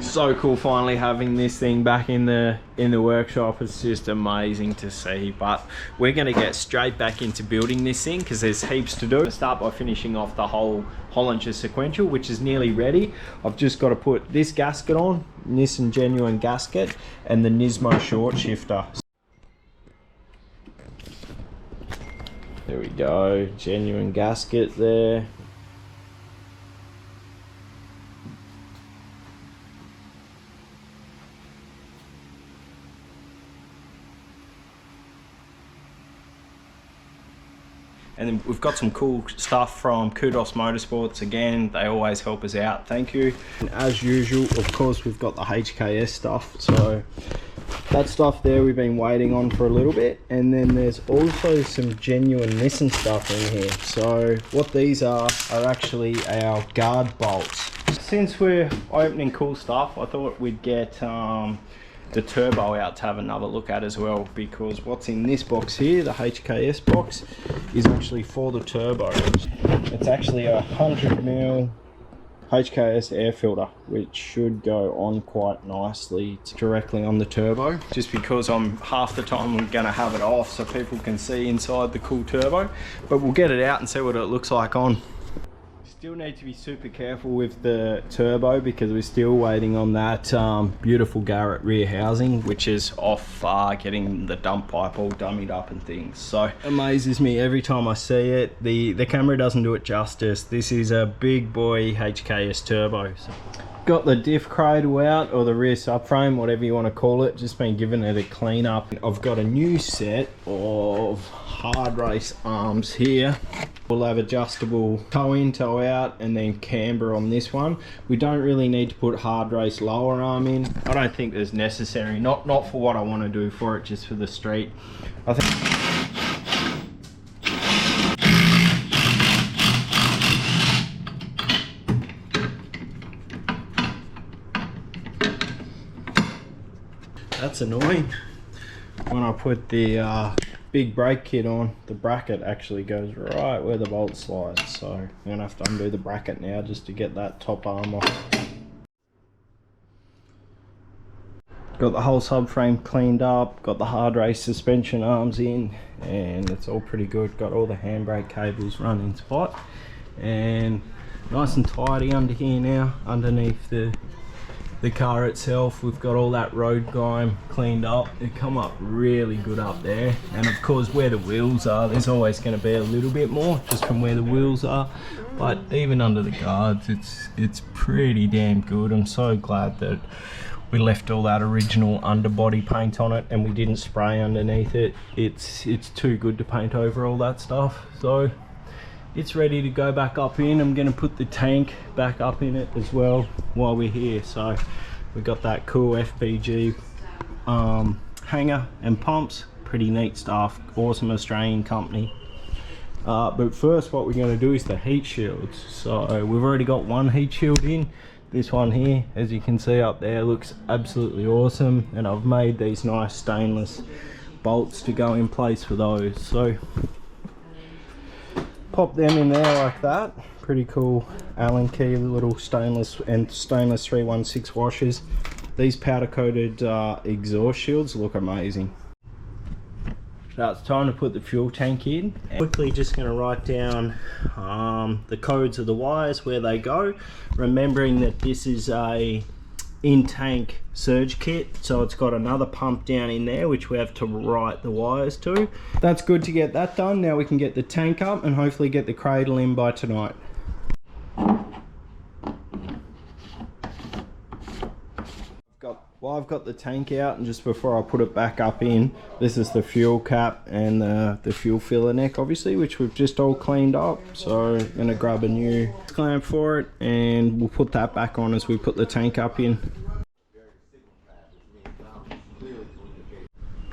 So cool finally having this thing back in the workshop. It's just amazing to see, but we're going to get straight back into building this thing because there's heaps to do. I'll start by finishing off the whole Hollinger sequential, which is nearly ready. I've just got to put this gasket on, Nissan genuine gasket, and the Nismo short shifter. There we go, genuine gasket there. And then we've got some cool stuff from Kudos Motorsports. Again, they always help us out. Thank you. And as usual, of course, we've got the HKS stuff. So that stuff there we've been waiting on for a little bit. And then there's also some genuine Nissan stuff in here. So what these are actually our guard bolts. Since we're opening cool stuff, I thought we'd get the turbo out to have another look at as well, because what's in this box here, the HKS box, is actually for the turbo. It's actually a 100mm HKS air filter, which should go on quite nicely directly on the turbo, just because I'm half the time I'm going to have it off so people can see inside the cool turbo, but we'll get it out and see what it looks like on. Still need to be super careful with the turbo because we're still waiting on that beautiful Garrett rear housing, which is off getting the dump pipe all dummied up and things. So amazes me every time I see it. The camera doesn't do it justice. This is a big boy HKS turbo. So got the diff cradle out, or the rear subframe, whatever you want to call it. Just been giving it a clean up. I've got a new set of Hardrace arms here. We'll have adjustable toe in, toe out, and then camber on this one. We don't really need to put Hardrace lower arm in. I don't think there's necessary, not for what I want to do for it, just for the street. I think that's annoying. When I put the big brake kit on, the bracket actually goes right where the bolt slides, so I'm gonna have to undo the bracket now just to get that top arm off. Got the whole subframe cleaned up, got the Hardrace suspension arms in, and it's all pretty good. Got all the handbrake cables run in spot, and nice and tidy under here now, underneath the car itself. We've got all that road grime cleaned up. They come up really good up there, and of course where the wheels are, there's always going to be a little bit more just from where the wheels are, but even under the guards it's pretty damn good. I'm so glad that we left all that original underbody paint on it and we didn't spray underneath it. It's too good to paint over all that stuff. So it's ready to go back up in. I'm going to put the tank back up in it as well while we're here. So we got that cool FPG hanger and pumps, pretty neat stuff, awesome Australian company. But first what we're going to do is the heat shields. So we've already got one heat shield in. This one here, as you can see up there, looks absolutely awesome, and I've made these nice stainless bolts to go in place for those. So pop them in there like that. Pretty cool Allen key, little stainless 316 washers. These powder coated exhaust shields look amazing. Now it's time to put the fuel tank in. Quickly just going to write down the codes of the wires, where they go, remembering that this is a in-tank surge kit, so it's got another pump down in there which we have to write the wires to. That's good to get that done. Now we can get the tank up and hopefully get the cradle in by tonight. Well, I've got the tank out, and just before I put it back up in, this is the fuel cap and the fuel filler neck, obviously, which we've just all cleaned up. So I'm going to grab a new clamp for it, and we'll put that back on as we put the tank up in.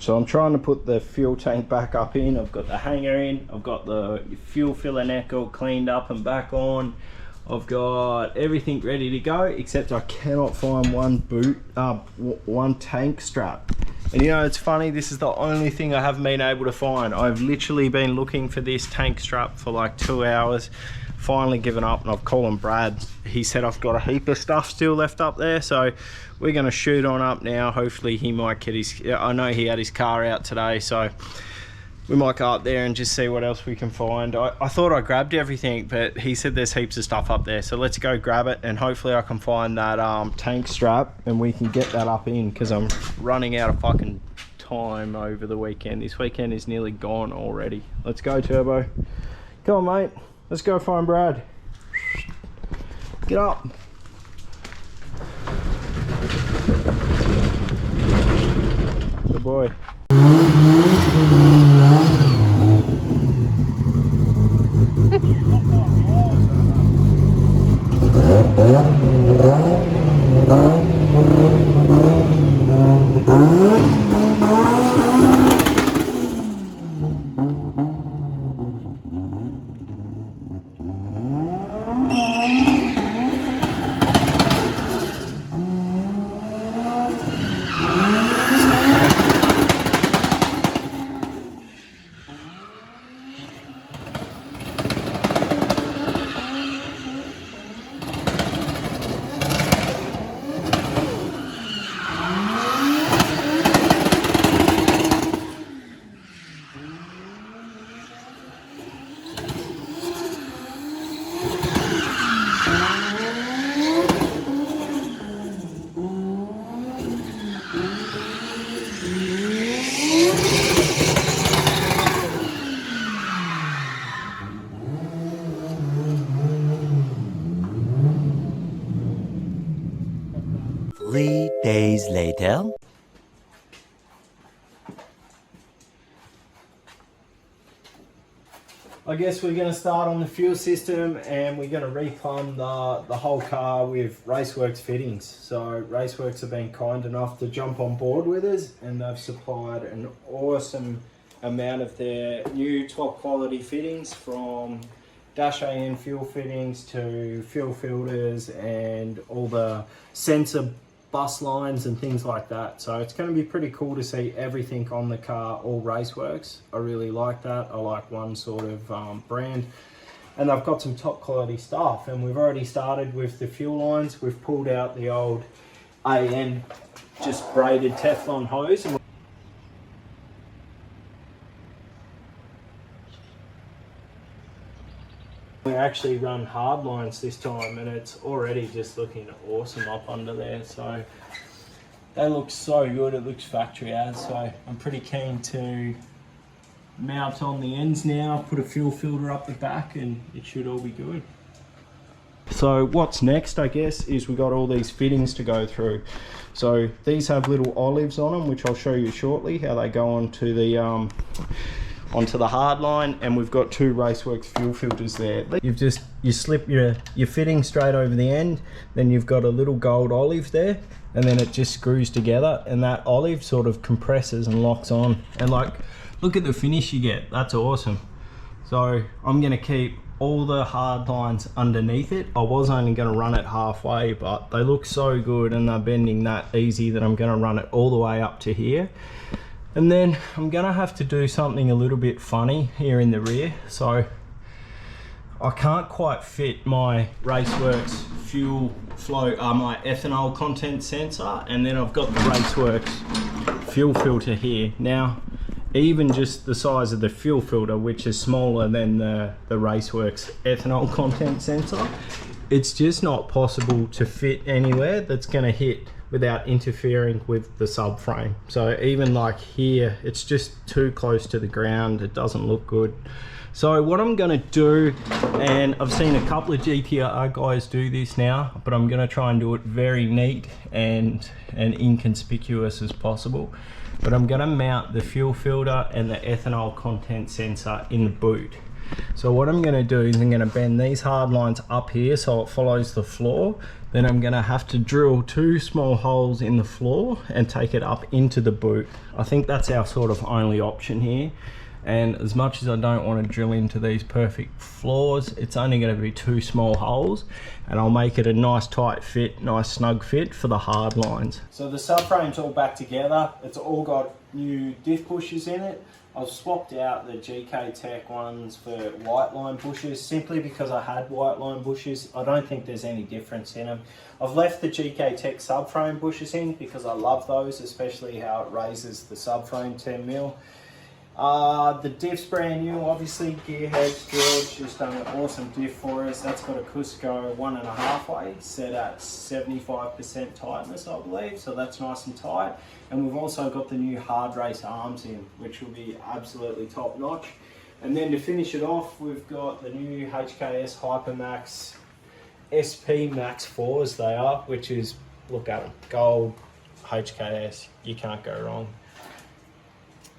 So I'm trying to put the fuel tank back up in. I've got the hanger in, I've got the fuel filler neck all cleaned up and back on. I've got everything ready to go, except I cannot find one tank strap. And you know, it's funny, this is the only thing I haven't been able to find. I've literally been looking for this tank strap for like 2 hours, finally given up, and I've called him Brad. He said I've got a heap of stuff still left up there, so we're gonna shoot on up now. Hopefully he might get his, I know he had his car out today, so we might go up there and just see what else we can find. I thought I grabbed everything, but he said there's heaps of stuff up there. So let's go grab it, and hopefully I can find that tank strap and we can get that up in, because I'm running out of fucking time over the weekend. This weekend is nearly gone already. Let's go, Turbo. Come on, mate. Let's go find Brad. Get up. Good boy. Days later. I guess we're going to start on the fuel system, and we're going to replumb the whole car with Raceworks fittings. So Raceworks have been kind enough to jump on board with us, and they've supplied an awesome amount of their new top quality fittings, from dash AN fuel fittings to fuel filters and all the sensor bus lines and things like that. So it's going to be pretty cool to see everything on the car all Raceworks. I really like that. I like one sort of brand, and they've got some top quality stuff. And we've already started with the fuel lines. We've pulled out the old AN just braided Teflon hose, and we actually run hard lines this time, and it's already just looking awesome up under there. So they look so good. It looks factory as. So I'm pretty keen to mount on the ends now, put a fuel filter up the back, and it should all be good. So what's next, I guess, is we got all these fittings to go through. So these have little olives on them, which I'll show you shortly how they go onto the hard line, and we've got two Raceworks fuel filters there. You slip your fitting straight over the end, then you've got a little gold olive there, and then it just screws together, and that olive sort of compresses and locks on. And like, look at the finish you get. That's awesome. So I'm gonna keep all the hard lines underneath it. I was only going to run it halfway, but they look so good and they're bending that easy that I'm going to run it all the way up to here. And then I'm gonna have to do something a little bit funny here in the rear. So I can't quite fit my Raceworks fuel flow, my ethanol content sensor, and then I've got the Raceworks fuel filter here. Now, even just the size of the fuel filter, which is smaller than the Raceworks ethanol content sensor, it's just not possible to fit anywhere that's gonna hit without interfering with the subframe. So even like here, it's just too close to the ground. It doesn't look good. So what I'm gonna do, and I've seen a couple of GTR guys do this now, but I'm gonna try and do it very neat and inconspicuous as possible. But I'm gonna mount the fuel filter and the ethanol content sensor in the boot. So what I'm gonna do is I'm gonna bend these hard lines up here so it follows the floor. Then I'm gonna have to drill 2 small holes in the floor and take it up into the boot. I think that's our sort of only option here. And as much as I don't want to drill into these perfect floors, it's only going to be 2 small holes, and I'll make it a nice tight fit, nice snug fit for the hard lines. So the subframe's all back together. It's all got new diff bushes in it. I've swapped out the GK Tech ones for white line bushes simply because I had white line bushes. I don't think there's any difference in them. I've left the GK Tech subframe bushes in because I love those, especially how it raises the subframe 10 mil. The diff's brand new, obviously. Gearheads George has done an awesome diff for us. That's got a Cusco 1.5 way set at 75% tightness, I believe, so that's nice and tight. And we've also got the new Hardrace arms in, which will be absolutely top notch. And then to finish it off, we've got the new HKS Hypermax SP Max 4s they are, which is, look at them, gold HKS, you can't go wrong.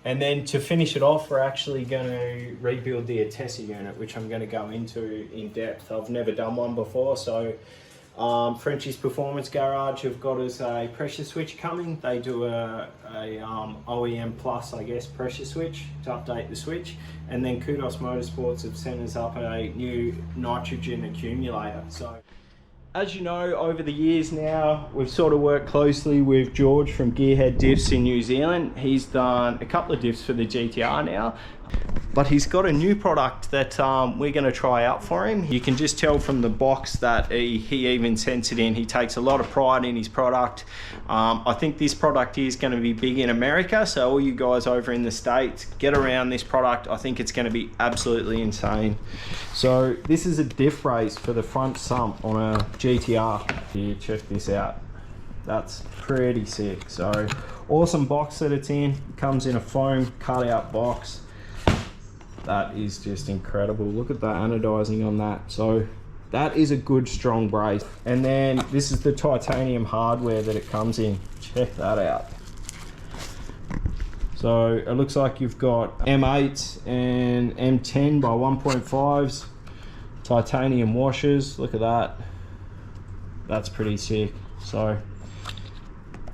And then to finish it off, we're actually going to rebuild the Atessa unit, which I'm going to go into in depth. I've never done one before, so Frenchie's Performance Garage have got us a pressure switch coming. They do a OEM Plus, I guess, pressure switch to update the switch. And then Kudos Motorsports have sent us up a new nitrogen accumulator. So, as you know, over the years now, we've sort of worked closely with George from Gearhead Diffs in New Zealand. He's done a couple of diffs for the GTR now, but he's got a new product that we're going to try out for him. You can just tell from the box that he even sends it in. He takes a lot of pride in his product. I think this product is going to be big in America, so all you guys over in the States, get around this product. I think it's going to be absolutely insane. So this is a diff race for the front sump on a GTR. Here, check this out. That's pretty sick. So awesome box that it's in. Comes in a foam cutout box. That is just incredible. Look at the anodizing on that. So that is a good strong brace. And then this is the titanium hardware that it comes in. Check that out. So it looks like you've got M8 and M10 by 1.5s, titanium washers. Look at that. That's pretty sick. So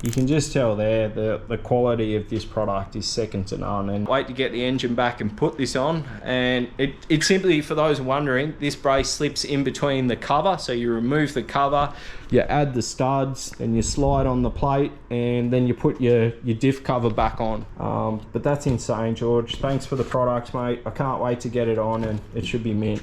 you can just tell there the quality of this product is second to none. And wait to get the engine back and put this on. And it simply, for those wondering, this brace slips in between the cover. So you remove the cover, you add the studs, then you slide on the plate, and then you put your diff cover back on. But that's insane, George. Thanks for the product, mate. I can't wait to get it on, and it should be mint.